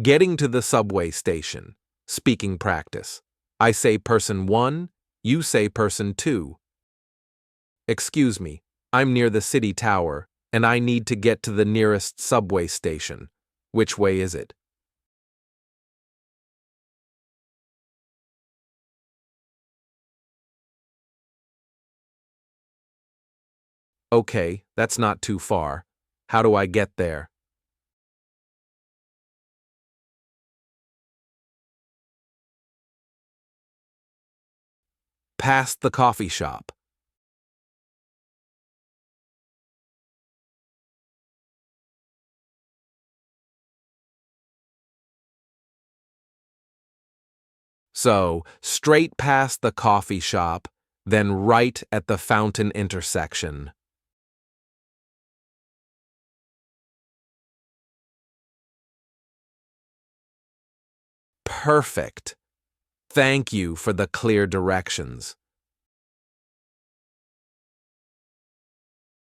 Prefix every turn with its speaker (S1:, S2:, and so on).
S1: Getting to the subway station. Speaking practice. I say person 1, you say person 2. Excuse me, I'm near the city tower, and I need to get to the nearest subway station. Which way is it? Okay, that's not too far. How do I get there? Past the coffee shop. So, straight past the coffee shop, then right at the fountain intersection. Perfect. Thank you for the clear directions.